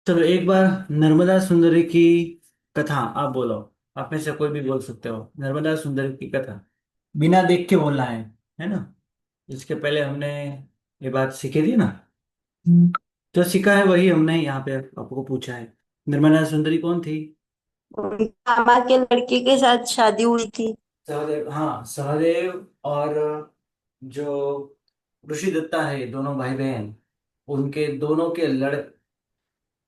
चलो एक बार नर्मदा सुंदरी की कथा आप बोलो। आप में से कोई भी बोल सकते हो नर्मदा सुंदरी की कथा। बिना देख के बोलना है ना। इसके पहले हमने ये बात सीखी थी ना। जो सीखा है वही हमने यहाँ पे आपको पूछा है। नर्मदा सुंदरी कौन थी? उनके मामा के लड़के के साथ शादी हुई थी। सहदेव, हाँ सहदेव। और जो ऋषि दत्ता है, दोनों भाई बहन, उनके दोनों के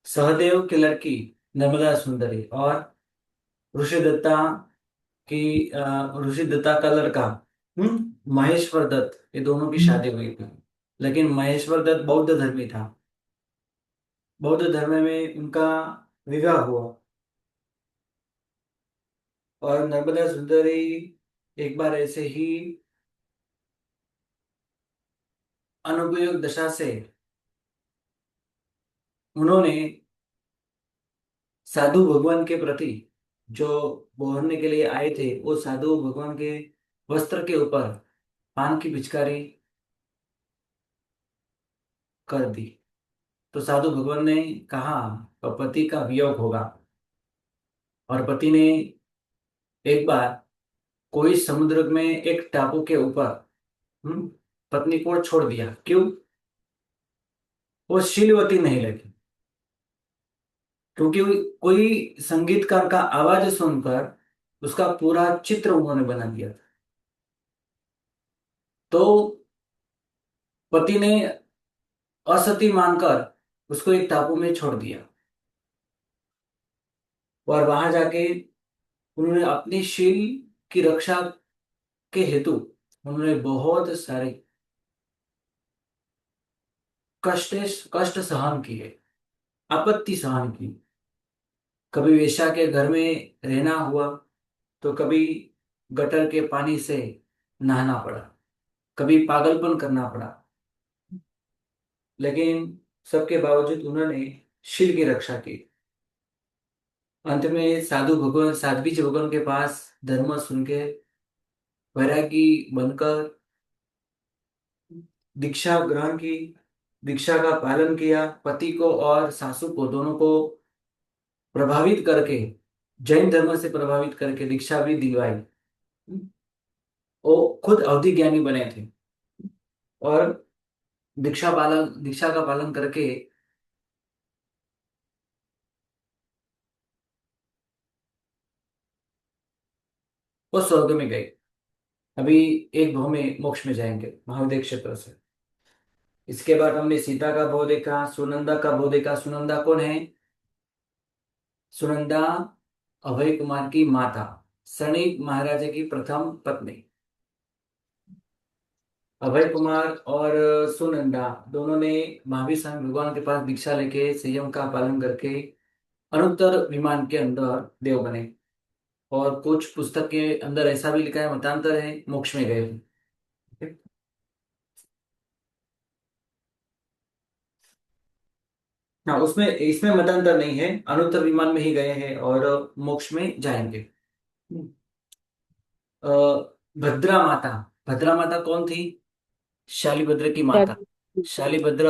सहदेव की लड़की नर्मदा सुंदरी, और ऋषि दत्ता ऋषि दत्ता का लड़का महेश्वर दत्त, ये दोनों की शादी हुई थी। लेकिन महेश्वर दत्त बौद्ध धर्मी था। बौद्ध धर्म में उनका विवाह हुआ। और नर्मदा सुंदरी एक बार ऐसे ही अनुपयोग दशा से उन्होंने साधु भगवान के प्रति, जो बोहरने के लिए आए थे, वो साधु भगवान के वस्त्र के ऊपर पान की पिचकारी कर दी। तो साधु भगवान ने कहा तो पति का वियोग होगा। और पति ने एक बार कोई समुद्र में एक टापू के ऊपर हम्म, पत्नी को छोड़ दिया। क्यों? वो शीलवती नहीं लगी, क्योंकि कोई संगीतकार का आवाज सुनकर उसका पूरा चित्र उन्होंने बना दिया था। तो पति ने असती मानकर उसको एक टापू में छोड़ दिया। और वहां जाके उन्होंने अपनी शील की रक्षा के हेतु उन्होंने बहुत सारे कष्ट कष्ट सहन किए, आपत्ति सहन की। कभी वेश्या के घर में रहना हुआ, तो कभी गटर के पानी से नहाना पड़ा, कभी पागलपन करना पड़ा। लेकिन सबके बावजूद उन्होंने शील की रक्षा की। अंत में साध्वी भगवान के पास धर्म सुन के वैरागी बनकर दीक्षा ग्रहण की, दीक्षा का पालन किया। पति को और सासू को दोनों को प्रभावित करके, जैन धर्म से प्रभावित करके दीक्षा भी दिलवाई। वो खुद अवधि ज्ञानी बने थे। और दीक्षा का पालन करके वो स्वर्ग में गए। अभी एक भाव में मोक्ष में जाएंगे महाविद्य क्षेत्र से। इसके बाद हमने सीता का भाव देखा, सुनंदा का भाव देखा। सुनंदा कौन है? सुनंदा अभय कुमार की माता, सनी महाराजा की प्रथम पत्नी। अभय कुमार और सुनंदा दोनों ने महावीर स्वामी भगवान के पास दीक्षा लेके संयम का पालन करके अनुत्तर विमान के अंदर देव बने। और कुछ पुस्तक के अंदर ऐसा भी लिखा है, मतांतर है, मोक्ष में गए। हाँ, उसमें इसमें मतांतर नहीं है, अनुत्तर विमान में ही गए हैं और मोक्ष में जाएंगे। अ, भद्रा माता। भद्रा माता कौन थी? शालिभद्र की माता। शालिभद्र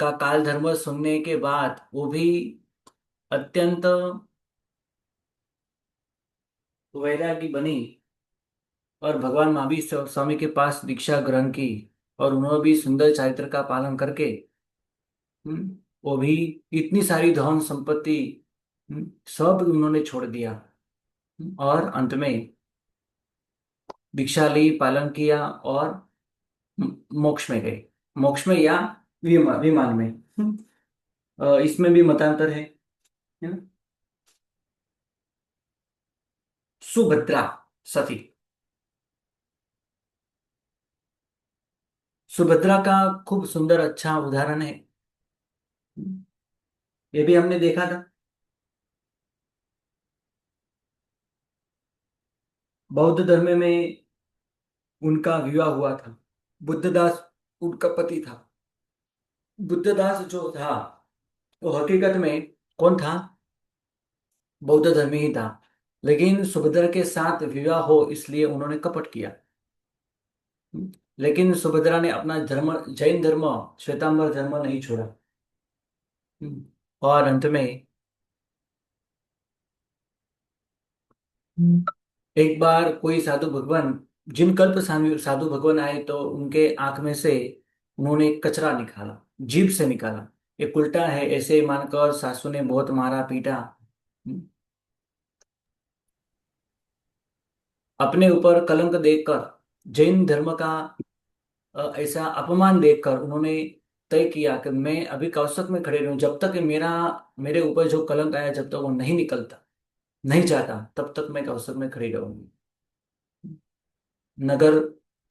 का काल धर्म सुनने के बाद वो भी अत्यंत वैरागी बनी और भगवान महावीर स्वामी के पास दीक्षा ग्रहण की। और उन्होंने भी सुंदर चारित्र का पालन करके वो भी इतनी सारी धन संपत्ति सब उन्होंने छोड़ दिया। और अंत में दीक्षा ली, पालन किया और मोक्ष में गए। मोक्ष में या विमान में। इसमें भी मतांतर है ना। सुभद्रा सती। सुभद्रा का खूब सुंदर अच्छा उदाहरण है। ये भी हमने देखा था। बौद्ध धर्म में उनका विवाह हुआ था। बुद्धदास उनका पति था। बुद्धदास जो था वो हकीकत में कौन था? बौद्ध धर्मी ही था। लेकिन सुभद्रा के साथ विवाह हो इसलिए उन्होंने कपट किया। लेकिन सुभद्रा ने अपना धर्म, जैन धर्म, श्वेतांबर धर्म नहीं छोड़ा। और अंत में एक बार कोई साधु भगवान, जिन कल्प साधु भगवान आए तो उनके आंख में से उन्होंने एक कचरा निकाला, जीभ से निकाला। एक उल्टा है ऐसे मानकर सासू ने बहुत मारा पीटा। अपने ऊपर कलंक देखकर, जैन धर्म का ऐसा अपमान देखकर उन्होंने तय किया कि मैं अभी कौशक में खड़े रहूं, जब तक मेरा मेरे ऊपर जो कलंक आया जब तक वो नहीं निकलता, नहीं जाता, तब तक मैं कौशक में खड़ी रहूंगी। नगर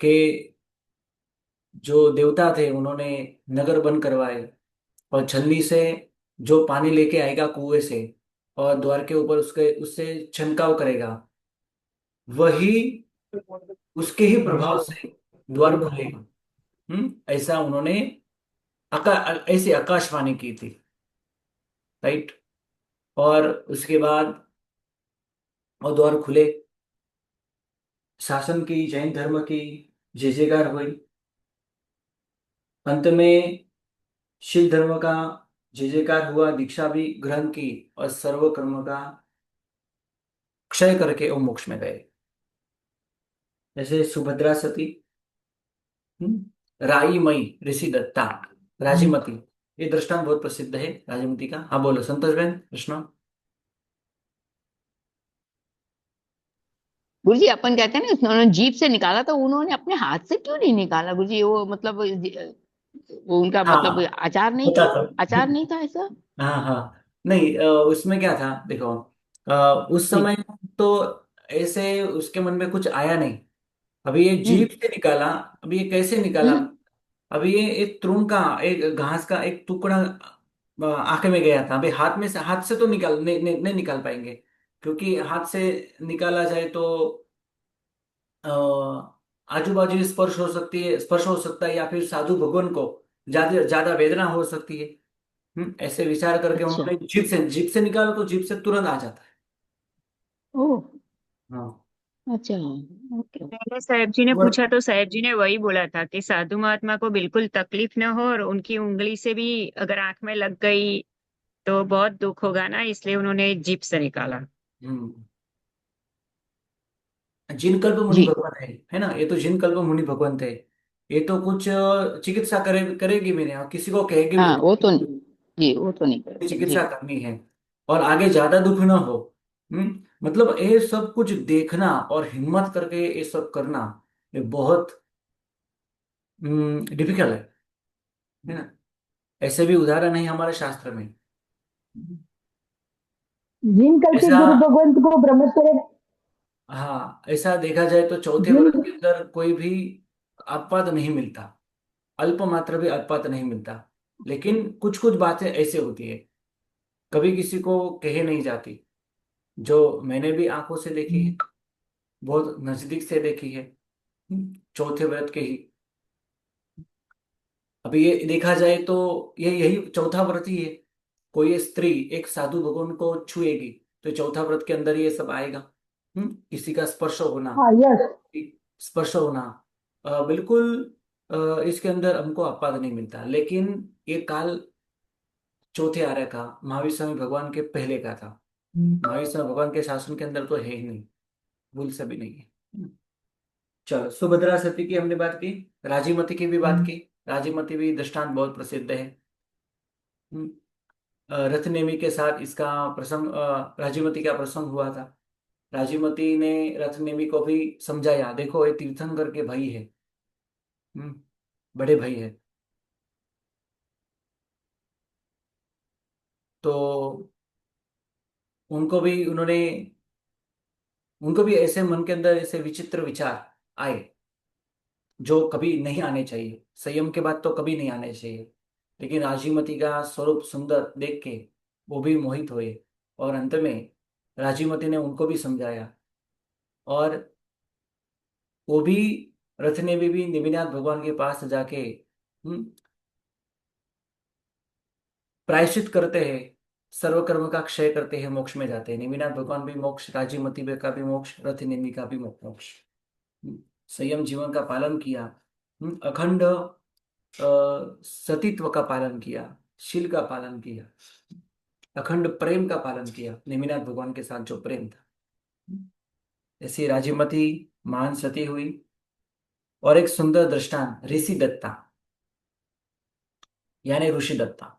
के जो देवता थे उन्होंने नगर बंद करवाए, और छलनी से जो पानी लेके आएगा कुएं से और द्वार के ऊपर उसके उससे छंटकाव करेगा, वही उसके ही प्रभाव से द्वार खुलेगा। ऐसा उन्होंने ऐसी आकाशवाणी की थी। राइट। और उसके बाद वो द्वार खुले, शासन की, जैन धर्म की जय जयकार हुई। अंत में शिव धर्म का जय जयकार हुआ, दीक्षा भी ग्रहण की, और सर्व कर्म का क्षय करके वो मोक्ष में गए। जैसे सुभद्रा सती, राई मई ऋषि दत्ता, राजीमती, ये दृष्टांत बहुत प्रसिद्ध है राजीमती का। हाँ बोलो संतोष बहन, कृष्ण। गुरुजी अपन कहते हैं ना उन्होंने जीप से निकाला, तो उन्होंने अपने हाथ से क्यों नहीं निकाला गुरुजी? वो मतलब वो उनका मतलब हाँ आचार नहीं होता था? था। आचार नहीं था ऐसा? हाँ हाँ, नहीं उसमें क्या था देखो, उस जी। समय तो ऐसे उसके मन में कुछ आया नहीं। अभी ये हम्म। जीभ से निकाला, अभी ये कैसे निकाला? हम्म। अभी ये एक तृण का, एक घास का एक टुकड़ा आंख में गया था। अभी हाथ में से, हाथ से तो नहीं निकाल पाएंगे, क्योंकि हाथ से निकाला जाए तो आजू बाजू स्पर्श हो सकती है, स्पर्श हो सकता है, या फिर साधु भगवान को ज्यादा ज्यादा वेदना हो सकती है। ऐसे विचार करके अच्छा। उन्होंने जीभ से निकाला तो जीभ से तुरंत आ जाता है। ओह। हाँ। अच्छा। ओके। पहले साहेब जी ने और पूछा तो साहेब जी ने वही बोला था कि साधु महात्मा को बिल्कुल तकलीफ न हो, और उनकी उंगली से भी अगर आंख में लग गई तो बहुत दुख होगा ना, इसलिए उन्होंने जीप से निकाला। हम्म, जिन कल्प मुनि जी। भगवान है ना, ये तो जिन कल्प मुनि भगवान थे। ये तो कुछ चिकित्सा करेगी मैंने, और किसी को कहेगी भी हाँ वो तो कि नहीं। जी वो तो नहीं करते जी। चिकित्सा करनी है और आगे ज्यादा दुख ना हो। मतलब ये सब कुछ देखना और हिम्मत करके ये सब करना, ये बहुत डिफिकल्ट है ना। ऐसे भी उदाहरण है हमारे शास्त्र में। जिन कल के ऐसा, गुरु भगवंत को ब्रह्मचर्य हाँ ऐसा देखा जाए तो चौथे जिन व्रत के अंदर कोई भी अपवाद नहीं मिलता, अल्प मात्र भी अपवाद नहीं मिलता। लेकिन कुछ कुछ बातें ऐसे होती है, कभी किसी को कहे नहीं जाती, जो मैंने भी आंखों से देखी है, बहुत नजदीक से देखी है। चौथे व्रत के ही, अभी ये देखा जाए तो ये यही चौथा व्रत ही है। कोई स्त्री एक साधु भगवान को छुएगी तो चौथा व्रत के अंदर ये सब आएगा। किसी का स्पर्श होना, हाँ यस स्पर्श होना, बिल्कुल इसके अंदर हमको अपवाद नहीं मिलता। लेकिन ये काल चौथे आर्य का, महावीर स्वामी भगवान के पहले का था। महावीर स्वामी भगवान के शासन के अंदर तो है ही नहीं, भूल से भी नहीं है। चलो, सुभद्रा सती की हमने बात की, राजीमती की भी बात की। राजीमती भी दृष्टांत बहुत प्रसिद्ध है। हम्म, रथ नेमी के साथ इसका प्रसंग, राजीमती का प्रसंग हुआ था। राजीमती ने रथ नेमी को भी समझाया, देखो ये तीर्थंकर के भाई है, हम्म, बड़े भाई है। तो उनको भी उन्होंने, उनको भी ऐसे मन के अंदर ऐसे विचित्र विचार आए, जो कभी नहीं आने चाहिए, संयम के बाद तो कभी नहीं आने चाहिए। लेकिन राजीमती का स्वरूप सुंदर देख के वो भी मोहित हुए, और अंत में राजीमती ने उनको भी समझाया। और वो भी, रथ ने भी नेमिनाथ भगवान के पास जाके प्रायश्चित करते हैं, सर्वकर्म का क्षय करते हैं, मोक्ष में जाते हैं। नेमिनाथ भगवान भी मोक्ष, राजीमती का भी मोक्ष, रथ नेमि का भी मोक्ष। संयम जीवन का पालन किया, अखंड सतीत्व का पालन किया, शील का पालन किया, अखंड प्रेम का पालन किया, नेमिनाथ भगवान के साथ जो प्रेम था। ऐसी राजीमती महान सती हुई। और एक सुंदर दृष्टांत ऋषि दत्ता, यानी ऋषि दत्ता,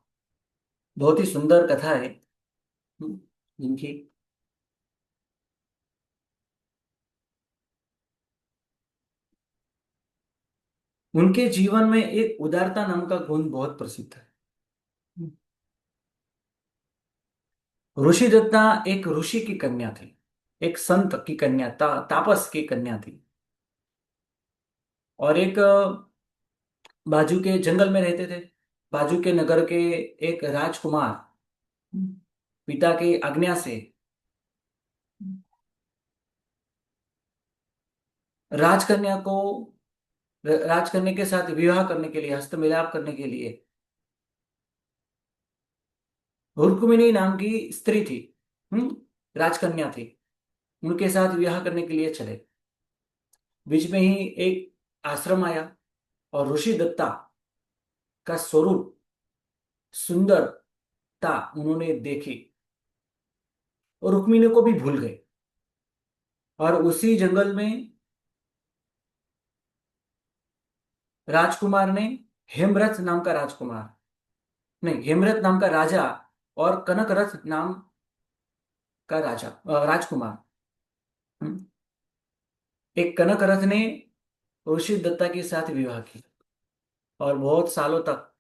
बहुत ही सुंदर कथा है इनकी। उनके जीवन में एक उदारता नाम का गुण बहुत प्रसिद्ध है। ऋषि दत्ता एक ऋषि की कन्या थी, एक संत की कन्या, तापस की कन्या थी। और एक बाजू के जंगल में रहते थे। बाजू के नगर के एक राजकुमार पिता की आज्ञा से राजकन्या को राजकन्या के साथ विवाह करने के लिए, हस्तमिलाप करने के लिए रुक्मिणी नाम की स्त्री थी, राजकन्या थी, उनके साथ विवाह करने के लिए चले। बीच में ही एक आश्रम आया और ऋषि दत्ता का स्वरूप, सुंदरता उन्होंने देखी और रुक्मिणी को भी भूल गए। और उसी जंगल में राजकुमार ने, हेमरथ नाम का राजकुमार, नहीं, हेमरथ नाम का राजा और कनकरथ नाम का राजकुमार, एक कनकरथ ने ऋषि दत्ता के साथ विवाह किया और बहुत सालों तक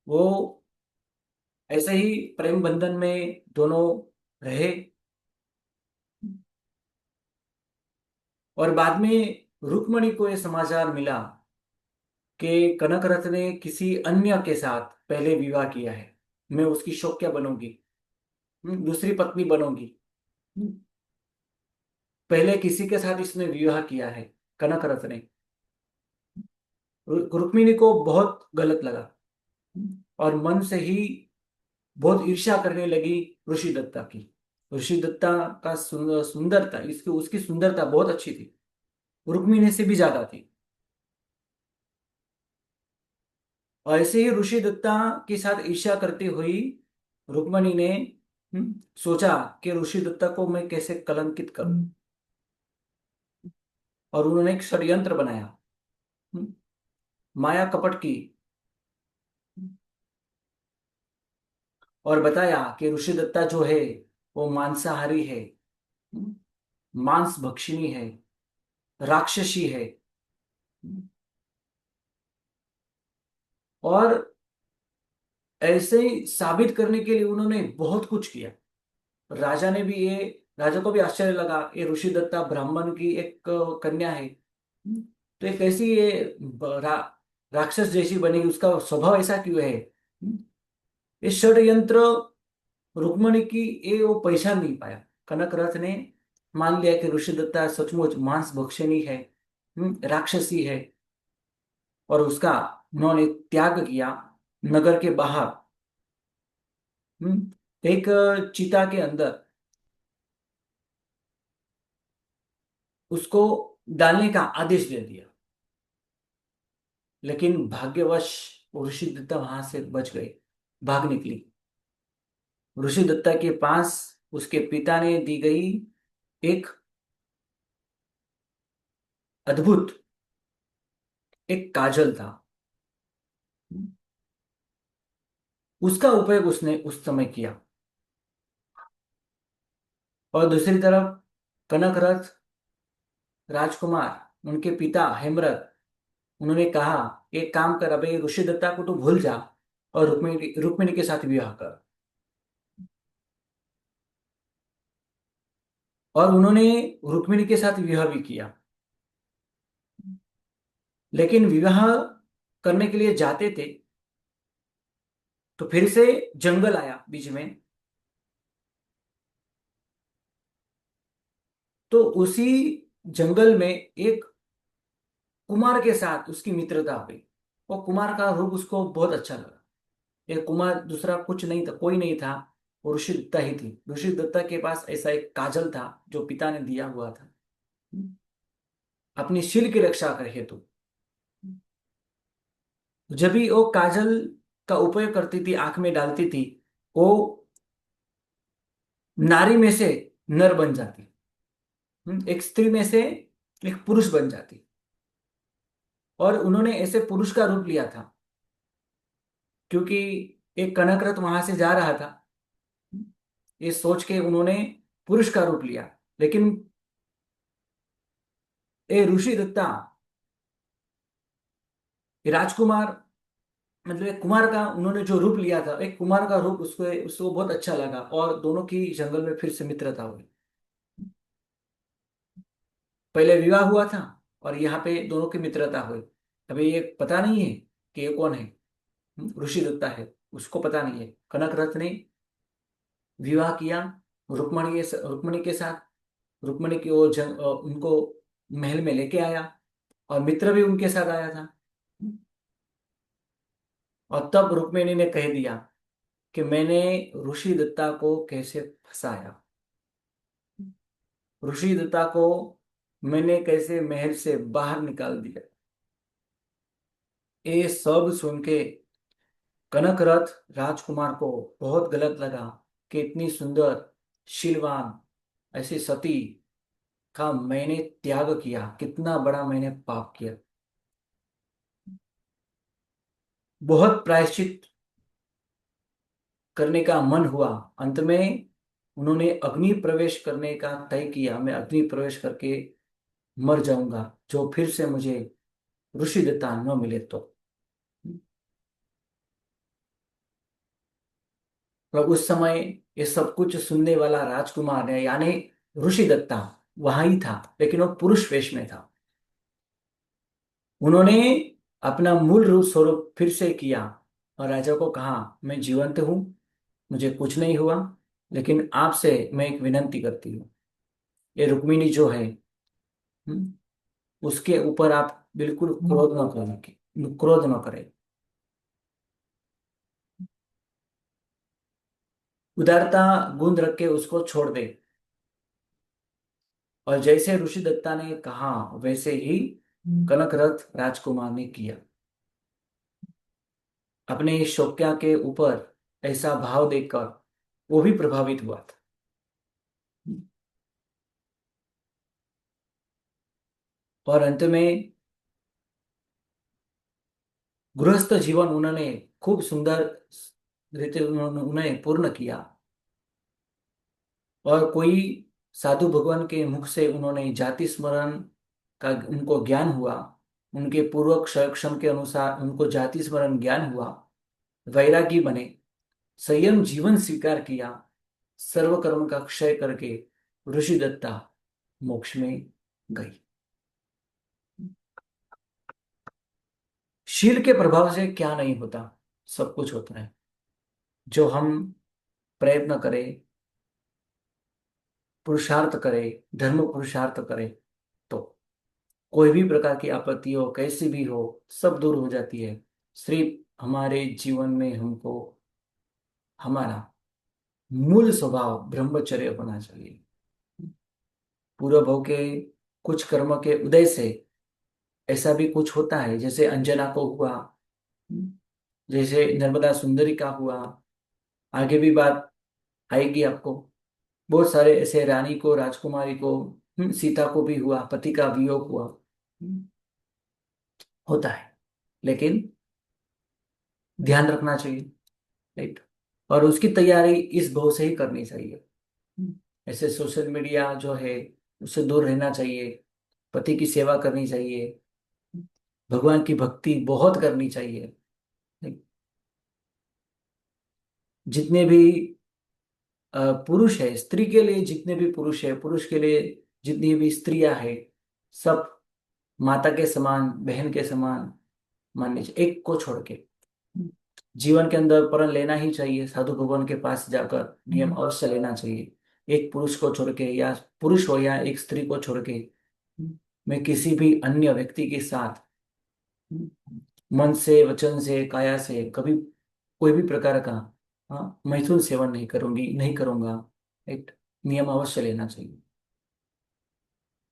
वो ऐसे ही प्रेम बंधन में दोनों रहे। और बाद में रुक्मणी को यह समाचार मिला कि कनकरथ ने किसी अन्य के साथ पहले विवाह किया है, मैं उसकी शौक्या बनूंगी, दूसरी पत्नी बनूंगी। पहले किसी के साथ इसने विवाह किया है कनकरथ ने। रुक्मिणी को बहुत गलत लगा और मन से ही बहुत ईर्ष्या करने लगी ऋषि दत्ता की। ऋषि दत्ता का सुंदरता, इसकी उसकी सुंदरता बहुत अच्छी थी, रुक्मिणी से भी ज्यादा थी। और ऐसे ही ऋषि दत्ता के साथ ईर्ष्या करती हुई रुक्मिणी ने सोचा कि ऋषि दत्ता को मैं कैसे कलंकित करूं। और उन्होंने एक षड्यंत्र बनाया, माया कपट की, और बताया कि ऋषि दत्ता जो है वो मांसाहारी है, मांस भक्षिणी है, राक्षसी है। और ऐसे ही साबित करने के लिए उन्होंने बहुत कुछ किया। राजा ने भी ये राजा को भी आश्चर्य लगा, ये ऋषि दत्ता ब्राह्मण की एक कन्या है, तो एक ऐसी ये राक्षस जैसी बनी, उसका स्वभाव ऐसा क्यों है। ये षड्यंत्र रुक्मणी की ये वो पहचान नहीं पाया। कनकरथ ने मान लिया कि ऋषि दत्ता सचमुच मांस भक्षणी है, राक्षसी है। और उसका उन्होंने त्याग किया नगर के बाहर, एक चिता के अंदर उसको डालने का आदेश दे दिया। लेकिन भाग्यवश ऋषि दत्ता वहां से बच गए, भाग निकली। ऋषि दत्ता के पास उसके पिता ने दी गई एक अद्भुत एक काजल था, उसका उपयोग उसने उस समय किया। और दूसरी तरफ कनकरथ राजकुमार, उनके पिता हेमरथ, उन्होंने कहा एक काम कर, अबे ऋषि दत्ता को तो भूल जा और रुक्मिणी रुक्मिणी के साथ विवाह कर। और उन्होंने रुक्मिणी के साथ विवाह भी किया। लेकिन विवाह करने के लिए जाते थे तो फिर से जंगल आया बीच में। तो उसी जंगल में एक कुमार के साथ उसकी मित्रता हुई। वो कुमार का रूप उसको बहुत अच्छा लगा। ये कुमार दूसरा कुछ नहीं था, कोई नहीं था, वो ऋषि दत्ता ही थी। ऋषि दत्ता के पास ऐसा एक काजल था जो पिता ने दिया हुआ था अपनी शील की रक्षा कर हेतु। जब भी वो काजल का उपयोग करती थी, आंख में डालती थी, वो नारी में से नर बन जाती, एक स्त्री में से एक पुरुष बन जाती। और उन्होंने ऐसे पुरुष का रूप लिया था, क्योंकि एक कनकरथ वहां से जा रहा था, ये सोच के उन्होंने पुरुष का रूप लिया। लेकिन ये ऋषि दत्ता, ये राजकुमार, मतलब एक कुमार का उन्होंने जो रूप लिया था, एक कुमार का रूप उसको उसको बहुत अच्छा लगा, और दोनों की जंगल में फिर से मित्रता हुई। पहले विवाह हुआ था और यहाँ पे दोनों की मित्रता हुई। अभी ये पता नहीं है कि ये कौन है, ऋषि दत्ता है, उसको पता नहीं है। कनक रथ ने विवाह किया रुक्मणी के साथ। रुक्मणी की वो उनको महल में लेके आया, और मित्र भी उनके साथ आया था। और तब रुक्मिणी ने कह दिया कि मैंने ऋषि दत्ता को कैसे फंसाया, ऋषि दत्ता को मैंने कैसे महल से बाहर निकाल दिया। ये सब सुन के कनकरथ राजकुमार को बहुत गलत लगा कि इतनी सुंदर शीलवान ऐसी सती का मैंने त्याग किया, कितना बड़ा मैंने पाप किया। बहुत प्रायश्चित करने का मन हुआ। अंत में उन्होंने अग्नि प्रवेश करने का तय किया, मैं अग्नि प्रवेश करके मर जाऊंगा, जो फिर से मुझे ऋषि दत्ता न मिले तो। और उस समय ये सब कुछ सुनने वाला राजकुमार है, यानी ऋषि दत्ता वहां ही था, लेकिन वो पुरुष वेश में था। उन्होंने अपना मूल रूप स्वरूप फिर से किया और राजा को कहा, मैं जीवंत हूं, मुझे कुछ नहीं हुआ, लेकिन आपसे मैं एक विनंती करती हूँ, ये रुक्मिणी जो है, हम्म, उसके ऊपर आप बिल्कुल क्रोध न करें, क्रोध न करें, उदारता गुण रख के उसको छोड़ दे। और जैसे ऋषि दत्ता ने कहा वैसे ही कनकरथ राजकुमार ने किया। अपने शौक्या के ऊपर ऐसा भाव देखकर वो भी प्रभावित हुआ था। और अंत में गृहस्थ जीवन उन्होंने खूब सुंदर रीति उन्होंने पूर्ण किया। और कोई साधु भगवान के मुख से उन्होंने जाति स्मरण का उनको ज्ञान हुआ, उनके पूर्वक क्षण के अनुसार उनको जाति स्मरण ज्ञान हुआ, वैरागी बने, संयम जीवन स्वीकार किया, सर्व कर्म का क्षय करके ऋषि दत्ता मोक्ष में गई। शील के प्रभाव से क्या नहीं होता, सब कुछ होता है। जो हम प्रयत्न करें, पुरुषार्थ करें, धर्म पुरुषार्थ करें, तो कोई भी प्रकार की आपत्ति हो, कैसी भी हो, सब दूर हो जाती है। सिर्फ हमारे जीवन में हमको हमारा मूल स्वभाव ब्रह्मचर्य होना चाहिए। पूर्व भव के कुछ कर्म के उदय से ऐसा भी कुछ होता है, जैसे अंजना को हुआ, जैसे नर्मदा सुंदरी का हुआ, आगे भी बात आएगी आपको। बहुत सारे ऐसे रानी को, राजकुमारी को, सीता को भी हुआ, पति का वियोग हुआ, होता है। लेकिन ध्यान रखना चाहिए, राइट। और उसकी तैयारी इस भाव से ही करनी चाहिए। ऐसे सोशल मीडिया जो है उससे दूर रहना चाहिए, पति की सेवा करनी चाहिए, भगवान की भक्ति बहुत करनी चाहिए। जितने भी पुरुष है, स्त्री के लिए जितने भी पुरुष है, पुरुष के लिए जितनी भी स्त्रियां हैं, सब माता के समान, बहन के समान माननी चाहिए, एक को छोड़ के। जीवन के अंदर प्रण लेना ही चाहिए, साधु भगवान के पास जाकर नियम अवश्य लेना चाहिए। एक पुरुष को छोड़ के, या पुरुष हो या एक स्त्री को छोड़ के, मैं किसी भी अन्य व्यक्ति के साथ मन से, वचन से, काया से कभी कोई भी प्रकार का मैथुन सेवन नहीं करूंगी, नहीं करूंगा। एक नियम अवश्य लेना चाहिए।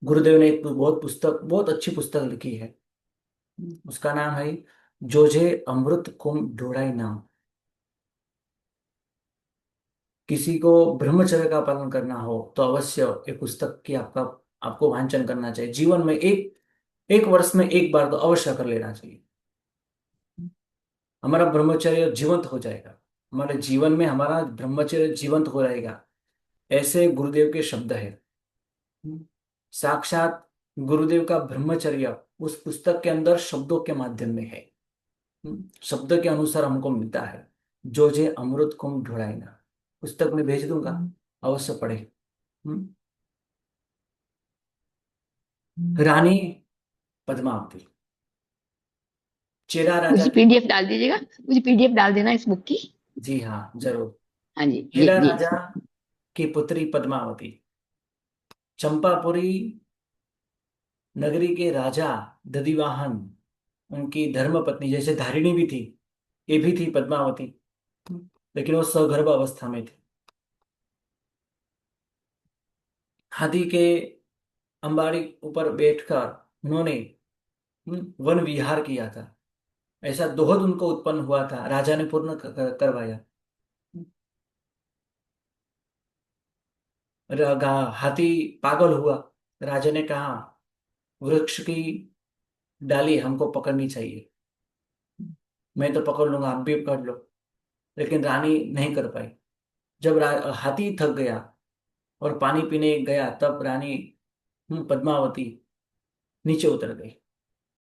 गुरुदेव ने एक बहुत अच्छी पुस्तक लिखी है, उसका नाम है जोजे अमृत कुम ढूढ़ाई नाम। किसी को ब्रह्मचर्य का पालन करना हो तो अवश्य एक पुस्तक की आपको वांचन करना चाहिए। जीवन में एक एक वर्ष में एक बार तो अवश्य कर लेना चाहिए। हमारा ब्रह्मचर्य जीवंत हो जाएगा, हमारे जीवन में हमारा ब्रह्मचर्य जीवंत हो रहेगा, ऐसे गुरुदेव के शब्द है। साक्षात गुरुदेव का ब्रह्मचर्य उस पुस्तक के अंदर शब्दों के माध्यम में है। शब्द के अनुसार हमको मिलता है। जो जे अमृत कुंभ ढुढ़ाएगा, पुस्तक में भेज दूंगा, अवश्य पढ़े। रानी पद्मावती, चेरा राजा मुझे की पीडीएफ डाल दीजिएगा, मुझे पीडीएफ डाल देना इस बुक की। जी हाँ जरूर। हाँ जी जी चेरा जी। राजा की पुत्री पद्मावती, चंपापुरी नगरी के राजा दधिवाहन, उनकी धर्म पत्नी, जैसे धारिणी भी थी, ये भी थी पद्मावती, लेकिन वो सगर्भ अवस्था में थी। हाथी के अंबारी ऊपर बैठकर उन्होंने वन विहार किया था। ऐसा दोहद उनको उत्पन्न हुआ था, राजा ने पूर्ण करवाया। हाथी पागल हुआ, राजा ने कहा वृक्ष की डाली हमको पकड़नी चाहिए, मैं तो पकड़ लूंगा, आप भी पकड़ लो। लेकिन रानी नहीं कर पाई। जब हाथी थक गया और पानी पीने गया, तब रानी पद्मावती नीचे उतर गई।